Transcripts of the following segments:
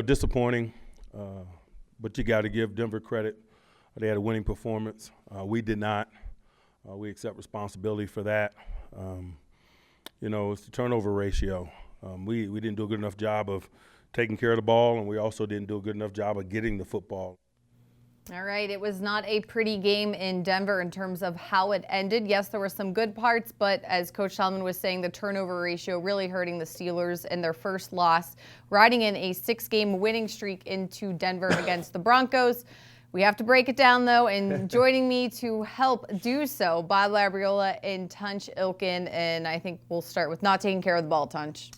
disappointing, but you got to give Denver credit. They had a winning performance. We did not. We accept responsibility for that. It's the turnover ratio. We didn't do a good enough job of taking care of the ball, and we also didn't do a good enough job of getting the football. All right, it was not a pretty game in Denver in terms of how it ended. Yes, there were some good parts, but as Coach Tallman was saying, the turnover ratio really hurting the Steelers in their first loss, riding in a 6-game winning streak into Denver against the Broncos. We have to break it down, though, and joining me to help do so, Bob Labriola and Tunch Ilkin, and I think we'll start with not taking care of the ball, Tunch.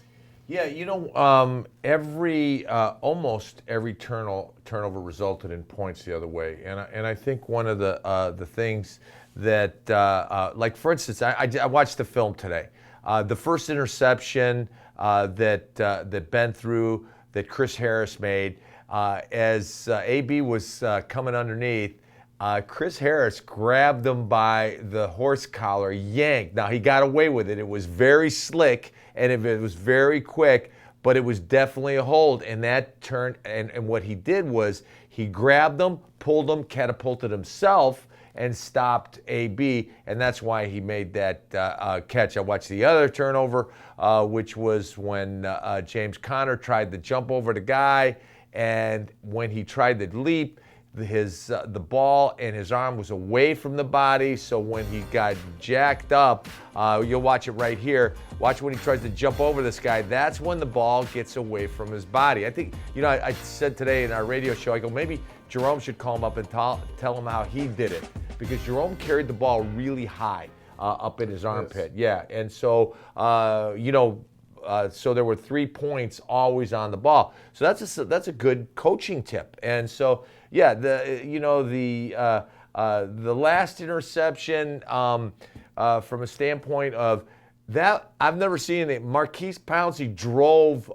Yeah, almost every turnover resulted in points the other way, and I think one of the things that, like for instance, I watched the film today. The first interception that Ben threw, that Chris Harris made, as AB was coming underneath. Chris Harris grabbed him by the horse collar, yanked. Now, he got away with it. It was very slick, and it was very quick, but it was definitely a hold. And that turned, and what he did was he grabbed him, pulled him, catapulted himself, and stopped AB, and that's why he made that catch. I watched the other turnover, which was when James Conner tried to jump over the guy, and when he tried to leap, the ball and his arm was away from the body, so when he got jacked up, you'll watch it right here. Watch when he tries to jump over this guy. That's when the ball gets away from his body. I think, I said today in our radio show, I go, maybe Jerome should call him up and tell him how he did it, because Jerome carried the ball really high up in his armpit. Yes. Yeah, and so, so there were 3 points always on the ball. So that's a good coaching tip. And so, yeah, the last interception from a standpoint of that, I've never seen it. Marquise Pouncey drove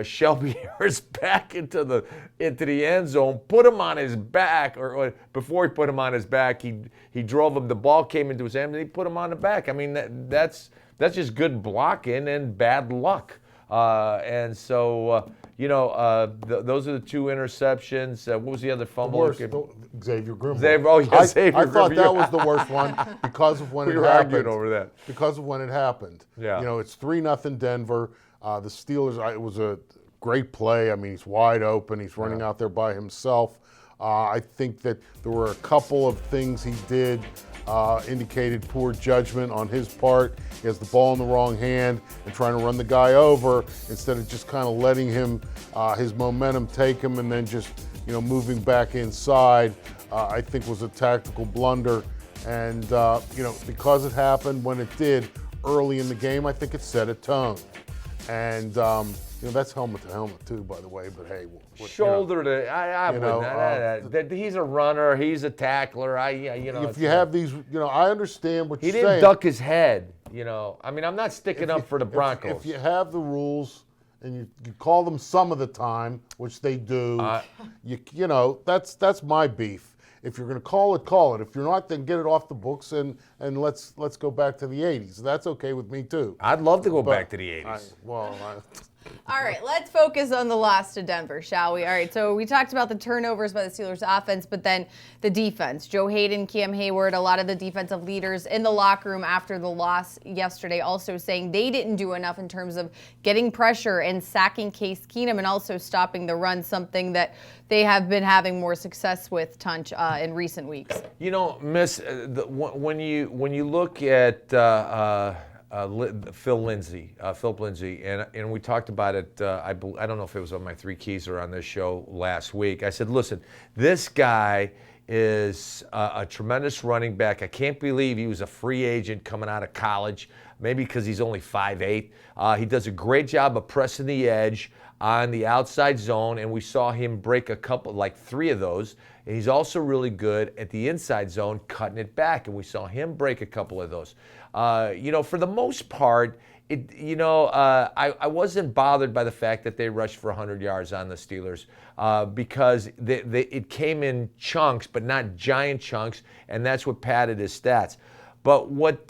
Shelby Harris back into the end zone, put him on his back, or before he put him on his back, he drove him. The ball came into his hand, and he put him on the back. I mean, that's just good blocking and bad luck. And so, those are the 2 interceptions. What was the other fumble? Xavier Grimble. Xavier I thought that was the worst one because of when it happened. We were arguing over that. Because of when it happened. Yeah. It's 3-0 Denver. The Steelers, it was a great play. I mean, he's wide open. He's running out there by himself. I think that there were a couple of things he did indicated poor judgment on his part. He has the ball in the wrong hand and trying to run the guy over instead of just kind of letting him, his momentum take him and then just, moving back inside, I think was a tactical blunder. And, because it happened when it did early in the game, I think it set a tone. And, that's helmet to helmet too, by the way. But hey, shoulder to I wouldn't. He's a runner. He's a tackler. If you have these, I understand what you're saying. He didn't duck his head. I mean, I'm not sticking up for the Broncos. If you have the rules and you call them some of the time, which they do, that's my beef. If you're going to call it, call it. If you're not, then get it off the books and let's go back to the 80s. That's okay with me too. I'd love to go back to the 80s. All right, let's focus on the loss to Denver, shall we? All right, so we talked about the turnovers by the Steelers offense, but then the defense. Joe Hayden, Cam Hayward, a lot of the defensive leaders in the locker room after the loss yesterday also saying they didn't do enough in terms of getting pressure and sacking Case Keenum and also stopping the run, something that they have been having more success with, Tunch, in recent weeks. Miss, when you look at Philip Lindsay, and we talked about it. I don't know if it was on my 3 Keys or on this show last week. I said, listen, this guy is a tremendous running back. I can't believe he was a free agent coming out of college, maybe because he's only 5'8". He does a great job of pressing the edge on the outside zone, and we saw him break a couple, like 3 of those. And he's also really good at the inside zone, cutting it back, and we saw him break a couple of those. For the most part, I wasn't bothered by the fact that they rushed for 100 yards on the Steelers because it came in chunks, but not giant chunks, and that's what padded his stats. But what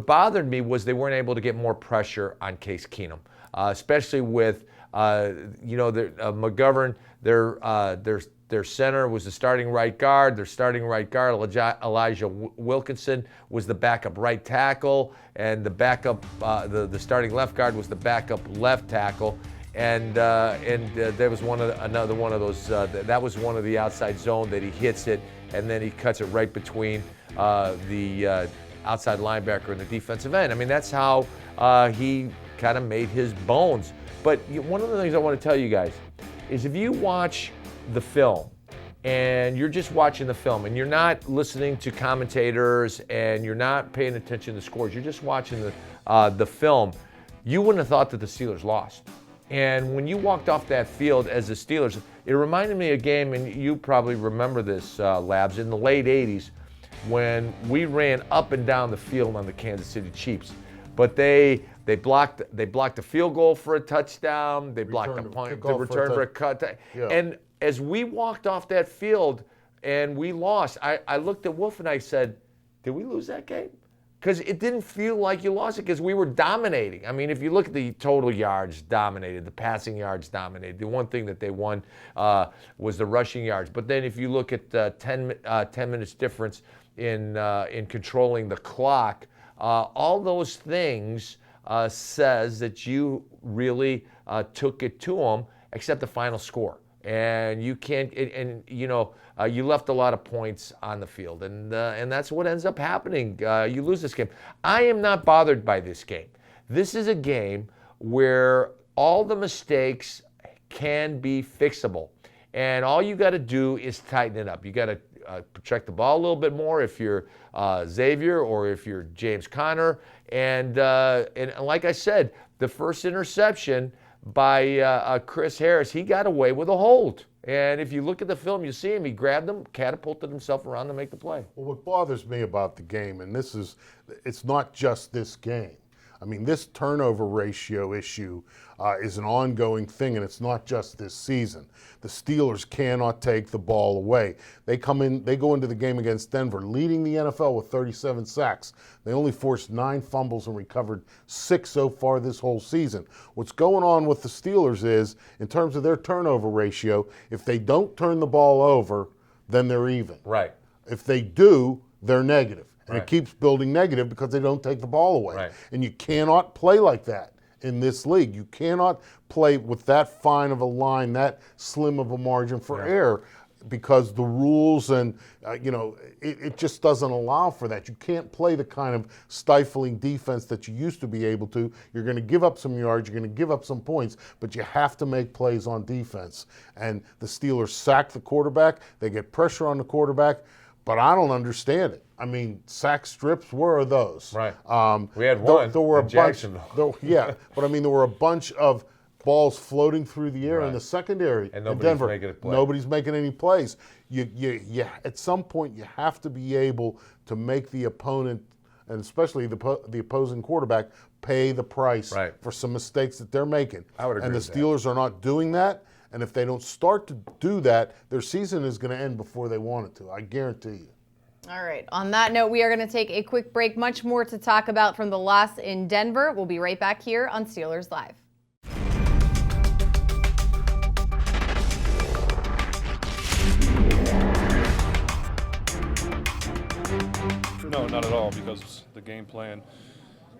bothered me was they weren't able to get more pressure on Case Keenum, especially with McGovern, their center was the starting right guard. Their starting right guard, Elijah Wilkinson, was the backup right tackle, and the backup, the starting left guard was the backup left tackle. And there was another one of those. That was one of the outside zone that he hits it, and then he cuts it right between the outside linebacker and the defensive end. I mean, that's how he kind of made his bones. But one of the things I want to tell you guys is if you watch the film and you're just watching the film and you're not listening to commentators and you're not paying attention to scores, you're just watching the film, you wouldn't have thought that the Steelers lost. And when you walked off that field as the Steelers, it reminded me of a game, and you probably remember this, Labs, in the late 80s when we ran up and down the field on the Kansas City Chiefs. But they blocked the field goal for a touchdown. They blocked the punt, the return for a cut. Yeah. And as we walked off that field and we lost, I looked at Wolf and I said, did we lose that game? Because it didn't feel like you lost it because we were dominating. I mean, if you look at the total yards, dominated. The passing yards dominated. The one thing that they won was the rushing yards. But then if you look at 10 minutes difference in controlling the clock, all those things says that you really took it to them, except the final score. And you can't, you left a lot of points on the field, and that's what ends up happening. You lose this game. I am not bothered by this game. This is a game where all the mistakes can be fixable, and all you got to do is tighten it up. You got to protect the ball a little bit more if you're Xavier or if you're James Conner, and like I said, the first interception by Chris Harris, he got away with a hold. And if you look at the film, you see him, he grabbed him, catapulted himself around to make the play. Well, what bothers me about the game, and it's not just this game. I mean, this turnover ratio issue is an ongoing thing, and it's not just this season. The Steelers cannot take the ball away. They go into the game against Denver, leading the NFL with 37 sacks. They only forced 9 fumbles and recovered 6 so far this whole season. What's going on with the Steelers is, in terms of their turnover ratio, if they don't turn the ball over, then they're even. Right. If they do, they're negative. And Right. it keeps building negative because they don't take the ball away. Right. And you cannot play like that in this league. You cannot play with that fine of a line, that slim of a margin for error, because the rules and, it just doesn't allow for that. You can't play the kind of stifling defense that you used to be able to. You're going to give up some yards, you're going to give up some points, but you have to make plays on defense. And the Steelers sack the quarterback, they get pressure on the quarterback, but I don't understand it. I mean, sack strips, where are those? Right. We had one there were in a bunch. Jacksonville. But I mean, there were a bunch of balls floating through the air in the secondary And in nobody's Denver. making a play. Nobody's making any plays. You at some point you have to be able to make the opponent, and especially the opposing quarterback, pay the price for some mistakes that they're making. I would agree and the with that. Steelers are not doing that. And if they don't start to do that, their season is going to end before they want it to. I guarantee you. All right. On that note, we are going to take a quick break. Much more to talk about from the loss in Denver. We'll be right back here on Steelers Live. No, not at all, because the game plan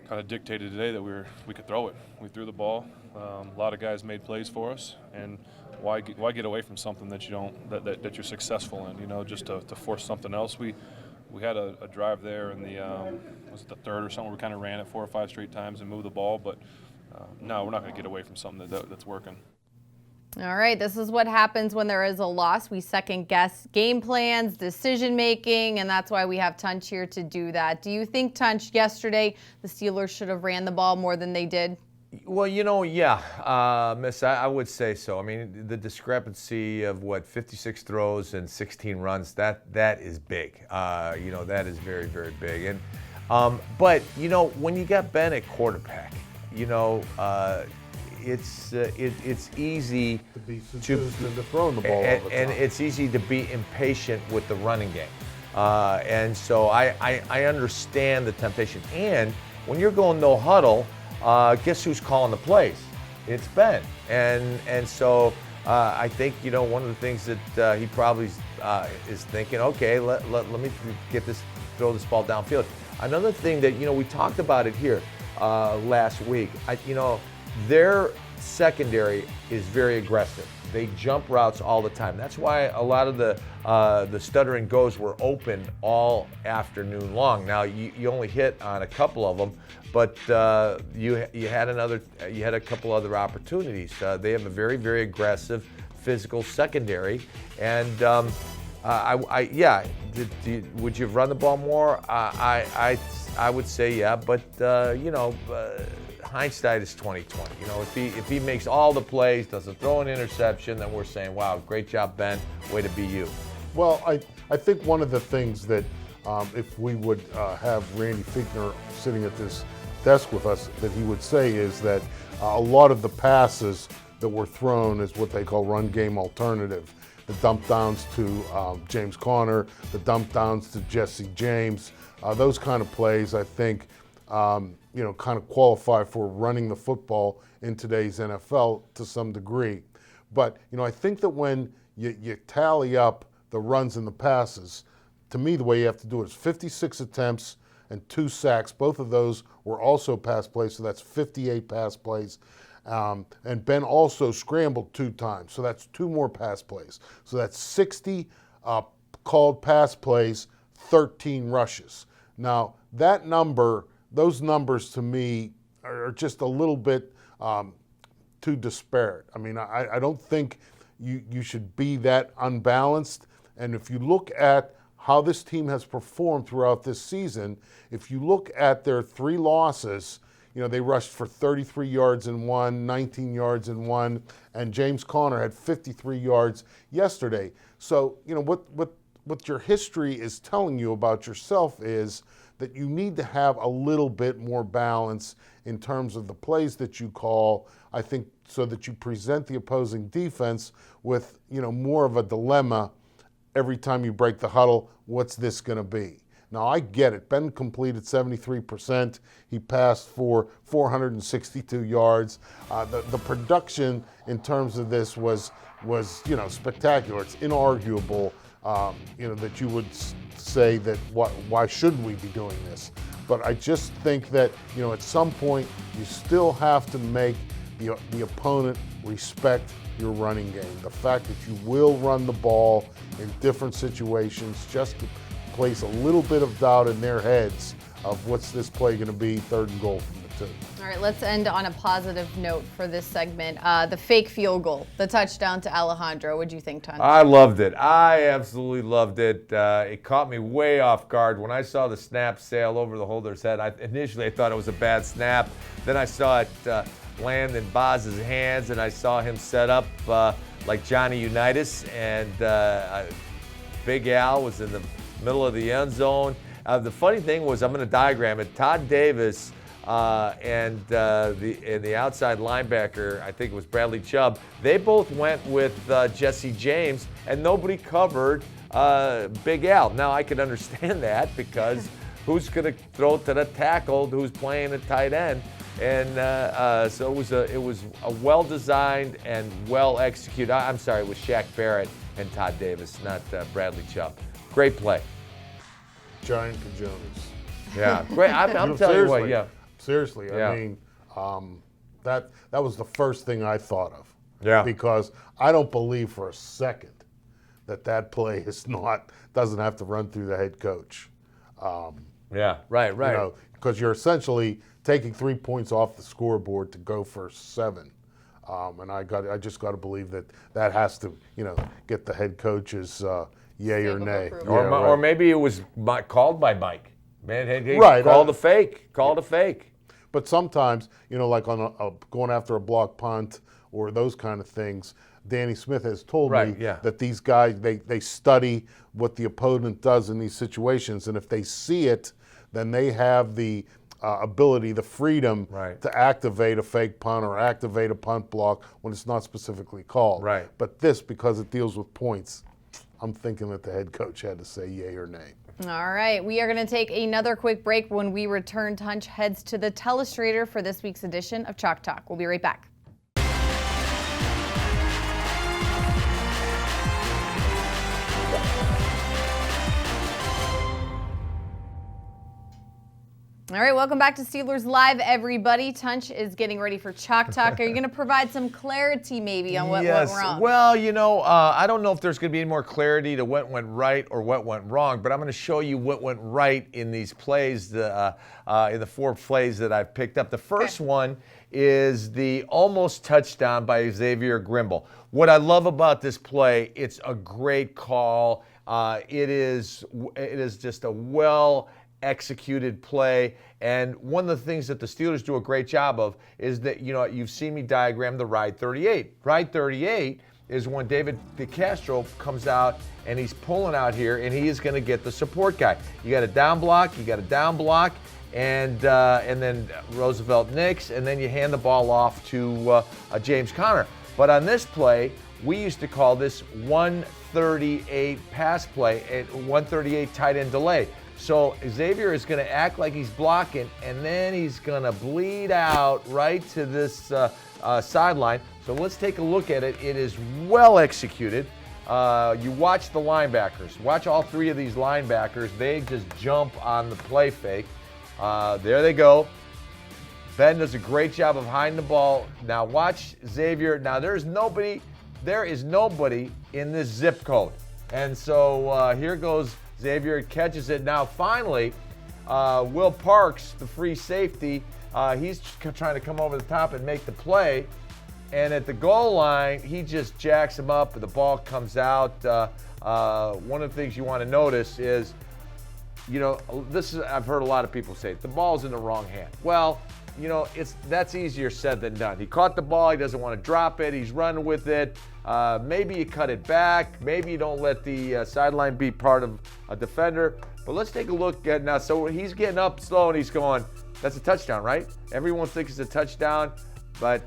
kind of dictated today that we could throw it. We threw the ball. A lot of guys made plays for us, and why get away from something that you don't that you're successful in? Just to force something else. We had a drive there in the was it the third or something? We kind of ran it 4 or 5 straight times and moved the ball, but no, we're not going to get away from something that's working. All right, this is what happens when there is a loss. We second guess game plans, decision making, and that's why we have Tunch here to do that. Do you think, Tunch, yesterday the Steelers should have ran the ball more than they did? Well, Miss, I would say so. I mean, the discrepancy of 56 throws and 16 runs, that is big. That is very, very big. And but when you got Ben at quarterback, it's easy To be consistent to throwing the ball all the time. and it's easy to be impatient with the running game. And so I understand the temptation. And when you're going no huddle, guess who's calling the plays? It's been. And so I think, one of the things that he probably is thinking, okay, let me throw this ball downfield. Another thing that, we talked about it here last week, their secondary is very aggressive. They jump routes all the time. That's why a lot of the stutter and goes were open all afternoon long. Now you only hit on a couple of them, but you had a couple other opportunities. They have a very, very aggressive, physical secondary, and would you have run the ball more? I would say yeah, but hindsight is 20/20. If he makes all the plays, doesn't throw an interception, then we're saying, wow, great job, Ben, way to be you. Well, I think one of the things that if we would have Randy Fichtner sitting at this desk with us, that he would say is that a lot of the passes that were thrown is what they call run game alternative. The dump downs to James Conner, the dump downs to Jesse James, those kind of plays, I think, kind of qualify for running the football in today's NFL to some degree. But, I think that when you tally up the runs and the passes, to me, the way you have to do it is 56 attempts and 2 sacks. Both of those were also pass plays, so that's 58 pass plays. And Ben also scrambled 2 times, so that's 2 more pass plays. So that's 60 called pass plays, 13 rushes. Now, those numbers to me are just a little bit too disparate. I mean, I don't think you should be that unbalanced. And if you look at how this team has performed throughout this season, if you look at their 3 losses, they rushed for 33 yards in one, 19 yards in one, and James Conner had 53 yards yesterday. So, what your history is telling you about yourself is that you need to have a little bit more balance in terms of the plays that you call, I think, so that you present the opposing defense with, more of a dilemma every time you break the huddle. What's this going to be? Now, I get it. Ben completed 73%. He passed for 462 yards. The production in terms of this was spectacular. It's inarguable, that you would say that why shouldn't we be doing this? But I just think that, at some point you still have to make the opponent respect your running game. The fact that you will run the ball in different situations just to place a little bit of doubt in their heads of what's this play going to be, 3rd and goal from the 2. All right, let's end on a positive note for this segment. The fake field goal, the touchdown to Alejandro. What do you think, Tunch? I loved it. I absolutely loved it. It caught me way off guard. When I saw the snap sail over the holder's head, initially I thought it was a bad snap. Then I saw it land in Boz's hands, and I saw him set up like Johnny Unitas, and Big Al was in the middle of the end zone. The funny thing was, I'm going to diagram it. Todd Davis and the outside linebacker, I think it was Bradley Chubb, they both went with Jesse James, and nobody covered Big Al. Now, I can understand that because who's going to throw to the tackle who's playing at tight end? And so it was a well-designed and well-executed. I'm sorry, it was Shaq Barrett and Todd Davis, not Bradley Chubb. Great play. Giant Cajonas. Yeah, great. I'm telling you what, yeah. Seriously, Yeah. I mean, that was the first thing I thought of. Yeah. Because I don't believe for a second that play doesn't have to run through the head coach. Yeah, right. Because you're essentially taking 3 points off the scoreboard to go for 7. And I just got to believe that has to, get the head coach's yay or nay. Or maybe it was called by Mike. Man, he Right, called a fake. Called a fake. But sometimes, like on going after a block punt or those kind of things, Danny Smith has told me that these guys, they study what the opponent does in these situations, and if they see it, then they have the ability, the freedom to activate a fake punt or activate a punt block when it's not specifically called. Right. But this, because it deals with points, I'm thinking that the head coach had to say yay or nay. All right, we are going to take another quick break. When we return, Tunch heads to the telestrator for this week's edition of Chalk Talk. We'll be right back. All right, welcome back to Steelers Live, everybody. Tunch is getting ready for Chalk Talk. Are you going to provide some clarity maybe on what went wrong? Well, I don't know if there's going to be any more clarity to what went right or what went wrong, but I'm going to show you what went right in these plays, in the 4 plays that I've picked up. The first one is the almost touchdown by Xavier Grimble. What I love about this play, it's a great call. It is just a well-executed play, and one of the things that the Steelers do a great job of is that, you've seen me diagram the ride 38. Ride 38 is when David DeCastro comes out and he's pulling out here, and he is going to get the support guy. You got a down block, and then Roosevelt Nix, and then you hand the ball off to James Conner. But on this play, we used to call this 138 pass play, 138 tight end delay. So Xavier is going to act like he's blocking, and then he's going to bleed out right to this sideline. So let's take a look at it. It is well executed. You watch the linebackers. Watch all 3 of these linebackers. They just jump on the play fake. There they go. Ben does a great job of hiding the ball. Now watch Xavier. Now there is nobody in this zip code. And so here goes Xavier, catches it. Now finally, Will Parks, the free safety, he's trying to come over the top and make the play. And at the goal line, he just jacks him up and the ball comes out. One of the things you want to notice is, I've heard a lot of people say, the ball's in the wrong hand. Well, that's easier said than done. He caught the ball. He doesn't want to drop it. He's running with it. Maybe you cut it back. Maybe you don't let the sideline be part of a defender. But let's take a look at now. So he's getting up slow and he's going, that's a touchdown, right? Everyone thinks it's a touchdown, but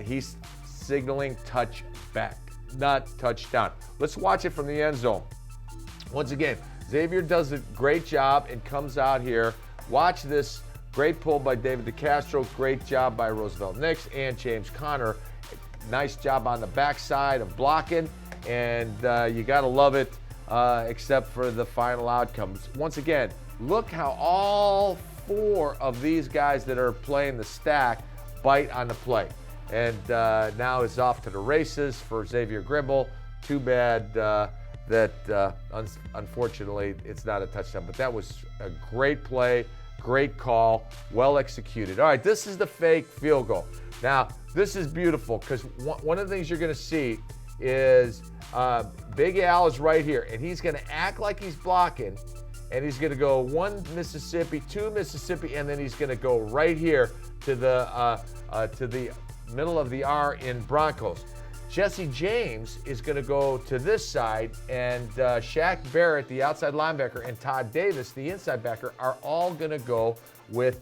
he's signaling touchback, not touchdown. Let's watch it from the end zone. Once again, Xavier does a great job and comes out here. Watch this. Great pull by David DeCastro. Great job by Roosevelt Nix and James Conner. Nice job on the backside of blocking, and you got to love it, except for the final outcomes. Once again, look how all 4 of these guys that are playing the stack bite on the play. And now it's off to the races for Xavier Grimble. Too bad that unfortunately it's not a touchdown, but that was a great play. Great call, well executed. All right, this is the fake field goal. Now, this is beautiful because one of the things you're going to see is Big Al is right here, and he's going to act like he's blocking, and he's going to go 1 Mississippi, 2 Mississippi, and then he's going to go right here to the middle of the R in Broncos. Jesse James is going to go to this side, and Shaq Barrett, the outside linebacker, and Todd Davis, the inside backer, are all going to go with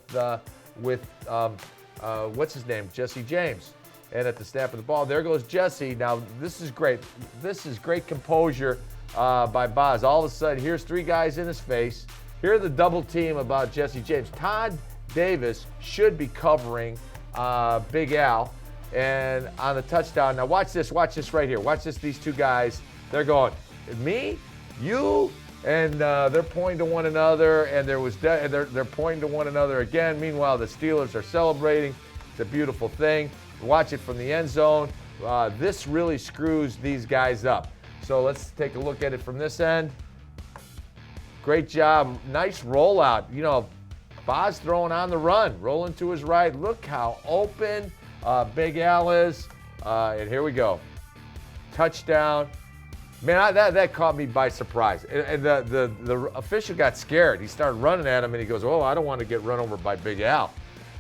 what's his name, Jesse James. And at the snap of the ball, there goes Jesse. Now this is great. This is great composure by Boz. All of a sudden, here's 3 guys in his face. Here's the double team about Jesse James. Todd Davis should be covering Big Al. And on the touchdown, now watch this right here. Watch this, these 2 guys. They're going, me, you, and they're pointing to one another, and they're pointing to one another again. Meanwhile, the Steelers are celebrating. It's a beautiful thing. Watch it from the end zone. This really screws these guys up. So let's take a look at it from this end. Great job. Nice rollout. Boz throwing on the run, rolling to his right. Look how open Big Al is, and here we go. Touchdown. Man, that caught me by surprise. And the official got scared. He started running at him, and he goes, "Oh, I don't want to get run over by Big Al."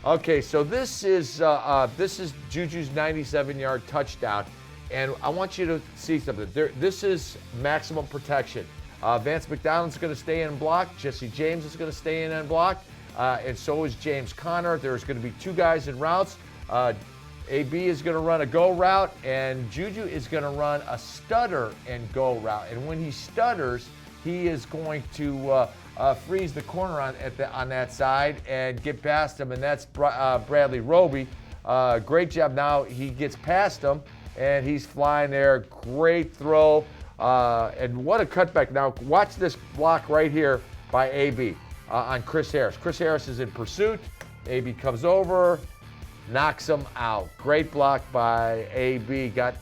Okay, so this is Juju's 97-yard touchdown, and I want you to see something. This is maximum protection. Vance McDonald's going to stay in and block. Jesse James is going to stay in and block, and so is James Conner. There's going to be 2 guys in routes. AB is going to run a go route, and Juju is going to run a stutter and go route. And when he stutters, he is going to freeze the corner on that side and get past him, and that's Bradley Roby. Great job. Now he gets past him, and he's flying there. Great throw, and what a cutback. Now watch this block right here by AB. on Chris Harris. Chris Harris is in pursuit. AB comes over, knocks him out. Great block by AB. Got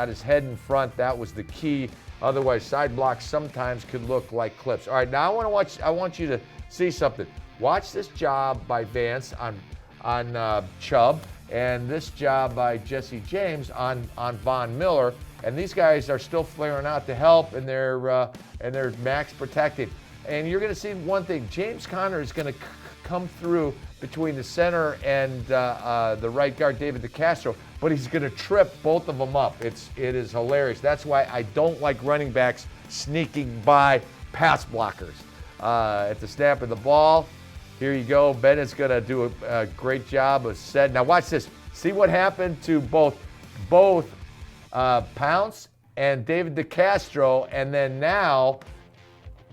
his head in front. That was the key. Otherwise, side blocks sometimes could look like clips. All right, now I want you to see something. Watch this job by Vance on Chubb, and this job by Jesse James on Von Miller. And these guys are still flaring out to help, and they're max protected. And you're going to see one thing: James Conner is going to come through between the center and the right guard, David DeCastro, but he's going to trip both of them up. It is hilarious. That's why I don't like running backs sneaking by pass blockers. At the snap of the ball, here you go. Bennett's going to do a great job of setting. Now watch this. See what happened to both Pounce and David DeCastro, and then now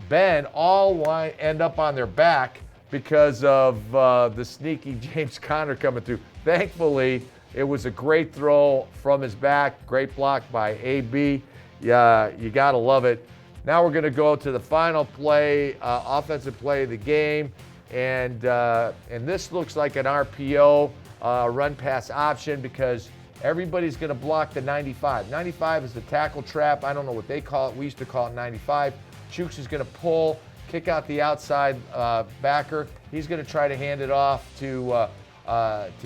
Ben all end up on their back because of the sneaky James Conner coming through. Thankfully, it was a great throw from his back. Great block by AB. Yeah, you got to love it. Now we're going to go to the final play, offensive play of the game. And this looks like an RPO, run pass option, because everybody's going to block the 95. 95 is the tackle trap. I don't know what they call it. We used to call it 95. Chooks is going to pull, kick out the outside backer. He's going to try to hand it off to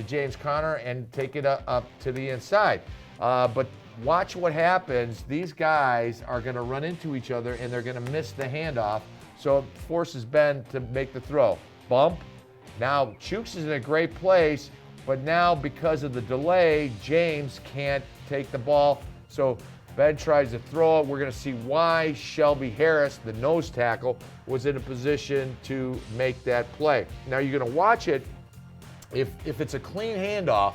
James Conner and take it up to the inside. But watch what happens. These guys are going to run into each other, and they're going to miss the handoff. So it forces Ben to make the throw. Bump. Now Chooks is in a great place, but now because of the delay, James can't take the ball. So Ben tries to throw it. We're going to see why Shelby Harris, the nose tackle, was in a position to make that play. Now you're going to watch it. If it's a clean handoff,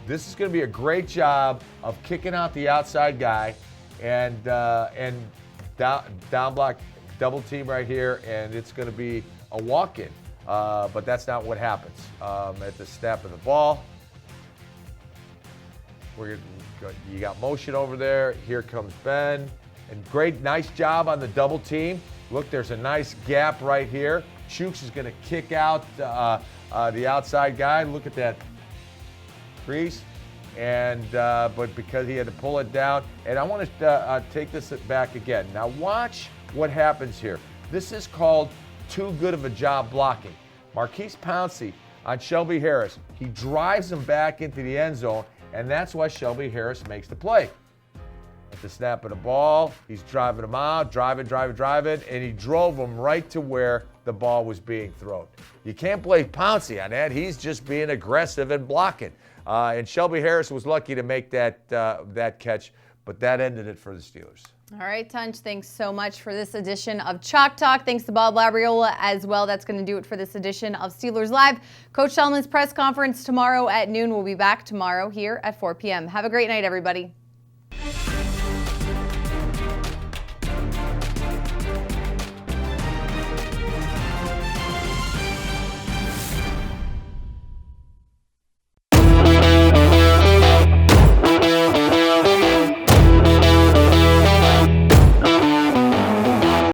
this is going to be a great job of kicking out the outside guy and down block, double team right here, and it's going to be a walk-in. But that's not what happens. At the snap of the ball, you got motion over there. Here comes Ben. And nice job on the double team. Look, there's a nice gap right here. Chooks is going to kick out the outside guy. Look at that crease. But because he had to pull it down. And I want to take this back again. Now watch what happens here. This is called too good of a job blocking. Marquise Pouncey on Shelby Harris. He drives him back into the end zone, and that's why Shelby Harris makes the play. At the snap of the ball, he's driving him out, driving, and he drove him right to where the ball was being thrown. You can't blame Pouncey on that. He's just being aggressive and blocking. And Shelby Harris was lucky to make that catch, but that ended it for the Steelers. All right, Tunch, thanks so much for this edition of Chalk Talk. Thanks to Bob Labriola as well. That's going to do it for this edition of Steelers Live. Coach Shellman's press conference tomorrow at noon. We'll be back tomorrow here at 4 p.m. Have a great night, everybody.